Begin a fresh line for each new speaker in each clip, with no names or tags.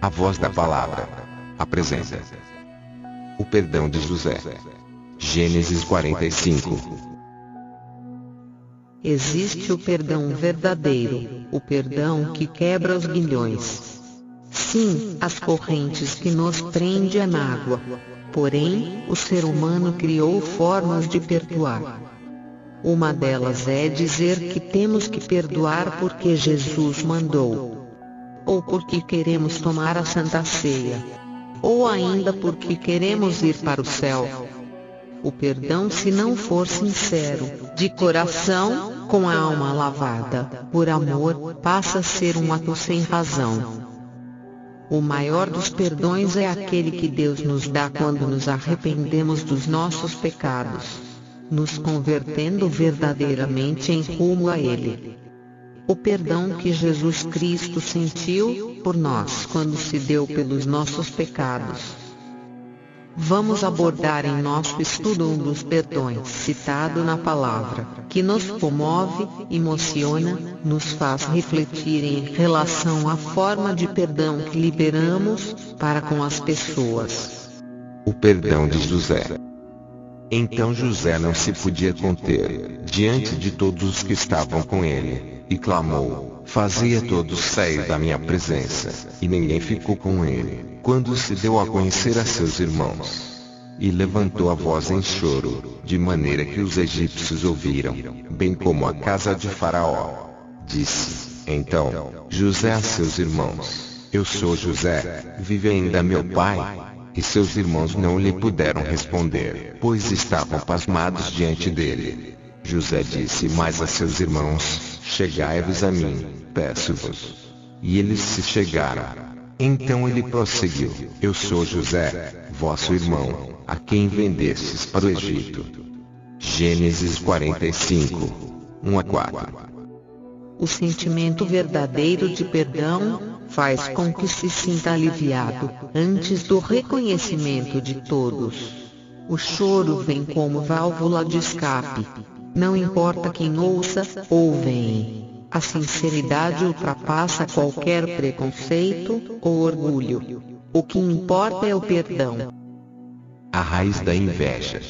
A voz da palavra apresenta o perdão de José. Gênesis 45.
Existe o perdão verdadeiro, o perdão que quebra os grilhões. Sim, as correntes que nos prendem à mágoa. Porém, o ser humano criou formas de perdoar. Uma delas é dizer que temos que perdoar porque Jesus mandou. Ou porque queremos tomar a Santa Ceia. Ou ainda porque queremos ir para o céu. O perdão, se não for sincero, de coração, com a alma lavada, por amor, passa a ser um ato sem razão. O maior dos perdões é aquele que Deus nos dá quando nos arrependemos dos nossos pecados, nos convertendo verdadeiramente em rumo a Ele. O perdão que Jesus Cristo sentiu por nós quando se deu pelos nossos pecados. Vamos abordar em nosso estudo um dos perdões citado na palavra, que nos comove, emociona, nos faz refletir em relação à forma de perdão que liberamos para com as pessoas.
O perdão de José. Então José não se podia conter diante de todos os que estavam com ele, e clamou: fazia todos sair da minha presença, e ninguém ficou com ele, quando se deu a conhecer a seus irmãos. E levantou a voz em choro, de maneira que os egípcios ouviram, bem como a casa de Faraó. Disse, então, José a seus irmãos: eu sou José, vive ainda meu pai? E seus irmãos não lhe puderam responder, pois estavam pasmados diante dele. José disse mais a seus irmãos: chegai-vos a mim, peço-vos. E eles se chegaram. Então ele prosseguiu: eu sou José, vosso irmão, a quem vendestes para o Egito. Gênesis 45, 1-4.
O sentimento verdadeiro de perdão faz com que se sinta aliviado antes do reconhecimento de todos. O choro vem como válvula de escape. Não importa quem ouça ou venha. A sinceridade ultrapassa qualquer preconceito ou orgulho. O que importa é o perdão.
A raiz da inveja.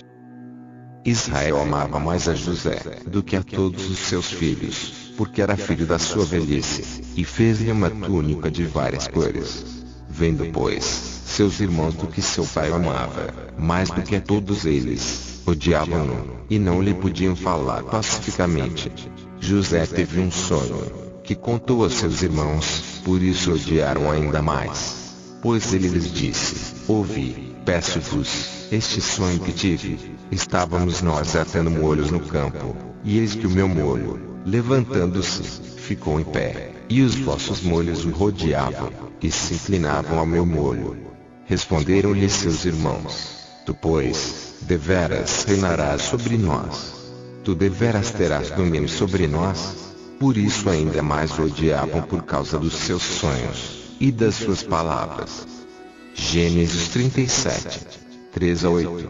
Israel amava mais a José do que a todos os seus filhos, porque era filho da sua velhice, e fez-lhe uma túnica de várias cores. Vendo, pois, seus irmãos do que seu pai o amava, mais do que a todos eles, odiavam-no, e não lhe podiam falar pacificamente. José teve um sonho, que contou a seus irmãos, por isso odiaram ainda mais. Pois ele lhes disse: ouvi, peço-vos, este sonho que tive. Estávamos nós atando molhos no campo, e eis que o meu molho, levantando-se, ficou em pé, e os vossos molhos o rodeavam, e se inclinavam ao meu molho. Responderam-lhe seus irmãos: tu, pois, deveras reinarás sobre nós. Tu deveras terás domínio sobre nós. Por isso ainda mais o odiavam por causa dos seus sonhos e das suas palavras. Gênesis 37, 3-8.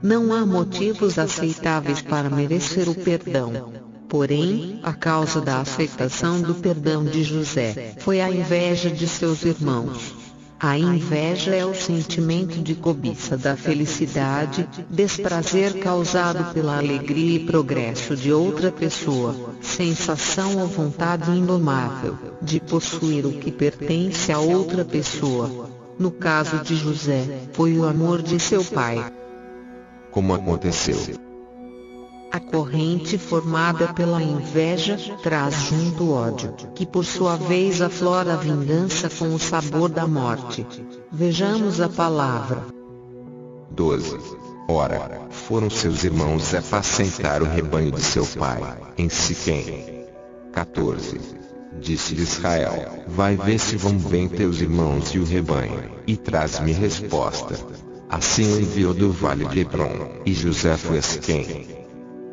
Não há motivos aceitáveis para merecer o perdão. Porém, a causa da aceitação do perdão de José foi a inveja de seus irmãos. A inveja é o sentimento de cobiça da felicidade, desprazer causado pela alegria e progresso de outra pessoa, sensação ou vontade indomável de possuir o que pertence a outra pessoa. No caso de José, foi o amor de seu pai.
Como aconteceu?
A corrente formada pela inveja traz junto o ódio, que por sua vez aflora a vingança com o sabor da morte. Vejamos a palavra.
12. Ora, foram seus irmãos apacentar o rebanho de seu pai, em Siquém. 14. Disse-lhe Israel: vai ver se vão bem teus irmãos e o rebanho, e traz-me resposta. Assim o enviou do vale de Hebrom, e José foi a Siquém.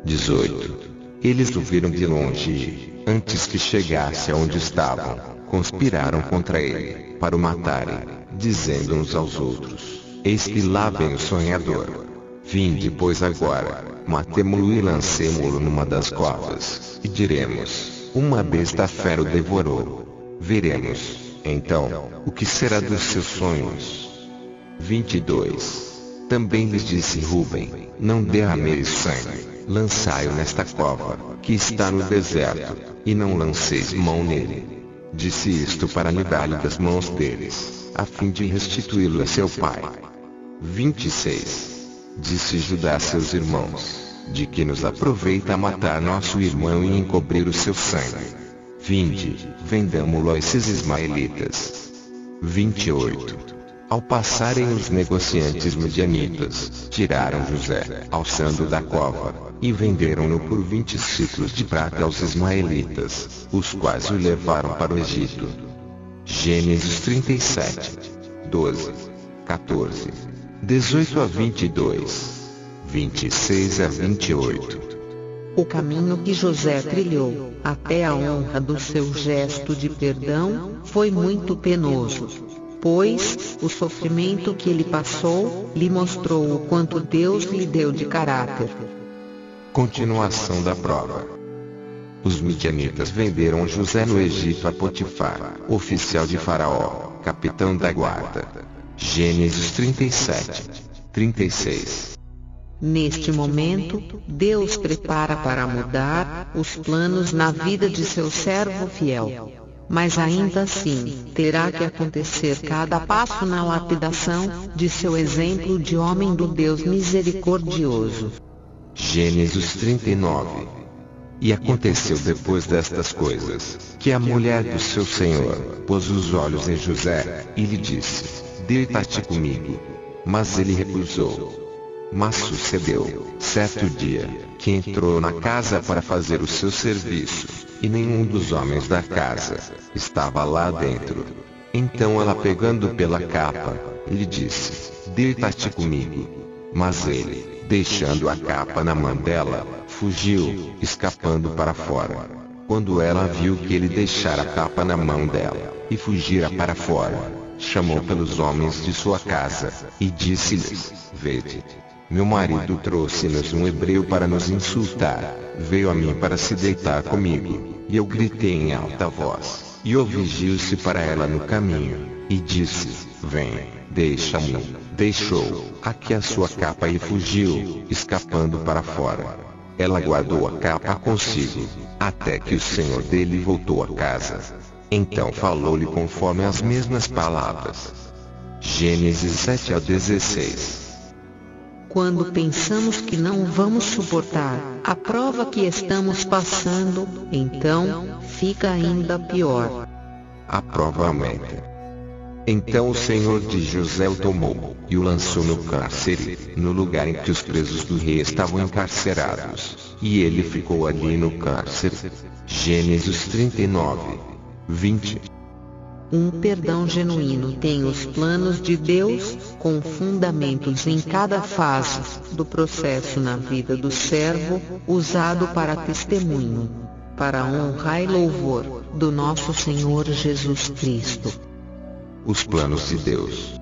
18. Eles o viram de longe e, antes que chegasse aonde estavam, conspiraram contra ele, para o matarem, dizendo uns aos outros: eis que lá vem o sonhador. Vinde, pois, agora, matemo-lo e lancemo-lo numa das covas, e diremos: uma besta fera o devorou. Veremos, Então, o que será dos seus sonhos? 22. Também lhes disse Rúben: não derrameis sangue, lançai-o nesta cova, que está no deserto, e não lanceis mão nele. Disse isto para livrar-lhe das mãos deles, a fim de restituí-lo a seu pai. 26. Disse Judá a seus irmãos: de que nos aproveita matar nosso irmão e encobrir o seu sangue? Vinde, vendamo-lo a esses ismaelitas. 28. Ao passarem os negociantes midianitas, tiraram José, alçando da cova, e venderam-no por 20 ciclos de prata aos ismaelitas, os quais o levaram para o Egito. Gênesis 37, 12, 14, 18 a 22, 26 a 28.
O caminho que José trilhou, até a honra do seu gesto de perdão, foi muito penoso. Pois, o sofrimento que ele passou, lhe mostrou o quanto Deus lhe deu de caráter.
Continuação da prova. Os midianitas venderam José no Egito a Potifar, oficial de Faraó, capitão da guarda. Gênesis 37, 36.
Neste momento, Deus prepara para mudar os planos na vida de seu servo fiel. Mas ainda assim, terá que acontecer cada passo na lapidação de seu exemplo de homem do Deus misericordioso.
Gênesis 39. E aconteceu depois destas coisas, que a mulher do seu senhor pôs os olhos em José, e lhe disse: deita-te comigo. Mas ele recusou. Mas sucedeu, certo dia, que entrou na casa para fazer o seu serviço, e nenhum dos homens da casa estava lá dentro. Então ela, pegando pela capa, lhe disse: deita-te comigo. Mas ele, deixando a capa na mão dela, fugiu, escapando para fora. Quando ela viu que ele deixara a capa na mão dela, e fugira para fora, chamou pelos homens de sua casa, e disse-lhes: vede, meu marido trouxe-nos um hebreu para nos insultar, veio a mim para se deitar comigo. E eu gritei em alta voz, e ouvi-se para ela no caminho, e disse: vem, deixa-me. Deixou aqui a sua capa e fugiu, escapando para fora. Ela guardou a capa consigo, até que o senhor dele voltou a casa. Então falou-lhe conforme as mesmas palavras. Gênesis 7 a 16.
Quando pensamos que não vamos suportar a prova que estamos passando, então fica ainda pior.
A prova aumenta. Então o senhor de José o tomou, e o lançou no cárcere, no lugar em que os presos do rei estavam encarcerados, e ele ficou ali no cárcere. Gênesis 39, 20.
Um perdão genuíno tem os planos de Deus, com fundamentos em cada fase do processo na vida do servo, usado para testemunho, para a honra e louvor do nosso Senhor Jesus Cristo.
Os planos de Deus.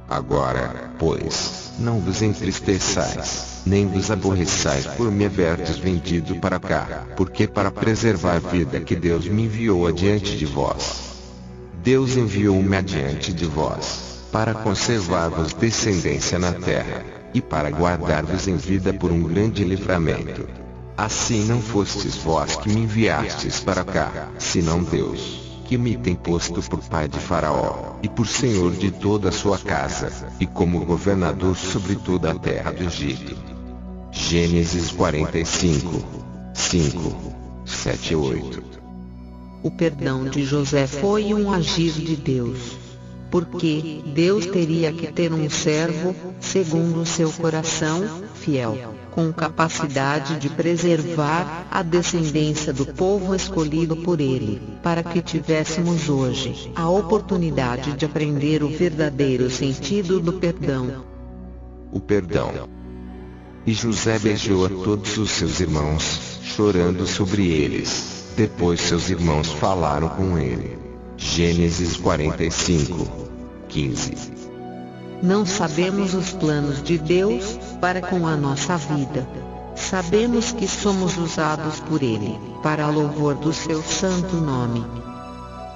Agora, pois, não vos entristeçais, nem vos aborreçais por me haverdes vendido para cá, porque para preservar a vida que Deus me enviou adiante de vós. Deus enviou-me adiante de vós, para conservar-vos descendência na terra, e para guardar-vos em vida por um grande livramento. Assim não fostes vós que me enviastes para cá, senão Deus, que me tem posto por pai de Faraó, e por senhor de toda a sua casa, e como governador sobre toda a terra do Egito. Gênesis 45, 5, 7 e 8.
O perdão de José foi um agir de Deus. Porque Deus teria que ter um servo, segundo o seu coração, fiel, com capacidade de preservar a descendência do povo escolhido por ele, para que tivéssemos hoje a oportunidade de aprender o verdadeiro sentido do perdão.
O perdão. E José beijou a todos os seus irmãos, chorando sobre eles. Depois seus irmãos falaram com ele. Gênesis 45, 15.
Não sabemos os planos de Deus para com a nossa vida. Sabemos que somos usados por Ele, para louvor do seu santo nome.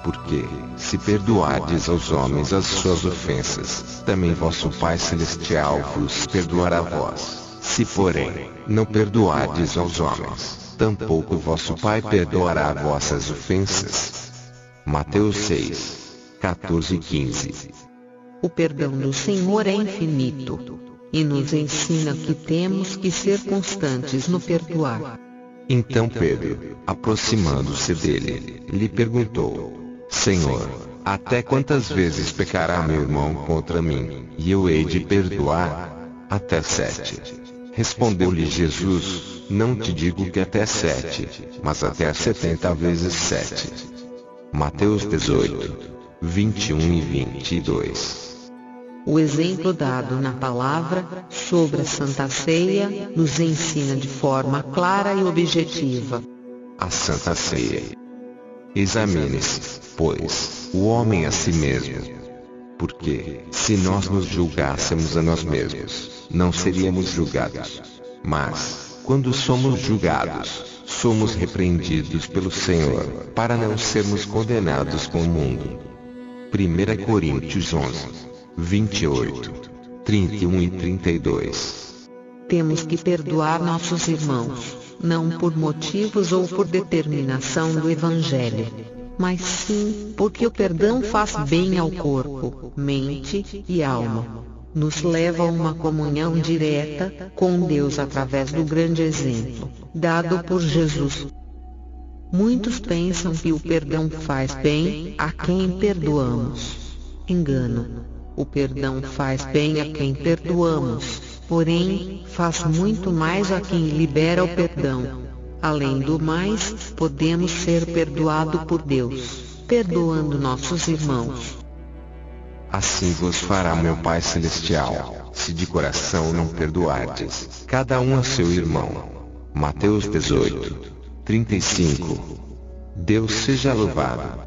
Porque, se perdoardes aos homens as suas ofensas, também vosso Pai Celestial vos perdoará a vós. Se porém, não perdoardes aos homens, tampouco vosso Pai perdoará vossas ofensas. Mateus 6, 14 e 15.
O perdão do Senhor é infinito, e nos ensina que temos que ser constantes no perdoar.
Então Pedro, aproximando-se dele, lhe perguntou: Senhor, até quantas vezes pecará meu irmão contra mim, e eu hei de perdoar? Até 7. Respondeu-lhe Jesus: Não te digo que até 7, mas até 70 vezes 7. Mateus 18, 21 e 22.
O exemplo dado na palavra sobre a Santa Ceia nos ensina de forma clara e objetiva.
A Santa Ceia. Examine-se, pois, o homem a si mesmo. Porque, se nós nos julgássemos a nós mesmos, não seríamos julgados. Mas, quando somos julgados, somos repreendidos pelo Senhor, para não sermos condenados com o mundo. 1 Coríntios 11. 28, 31 e 32.
Temos que perdoar nossos irmãos, não por motivos ou por determinação do Evangelho, mas sim porque o perdão faz bem ao corpo, mente e alma. Nos leva a uma comunhão direta com Deus através do grande exemplo dado por Jesus. Muitos pensam que o perdão faz bem a quem perdoamos. Engano. O perdão faz bem a quem perdoamos, porém, faz muito mais a quem libera o perdão. Além do mais, podemos ser perdoados por Deus, perdoando nossos irmãos.
Assim vos fará meu Pai Celestial, se de coração não perdoardes, cada um a seu irmão. Mateus 18, 35. Deus seja louvado.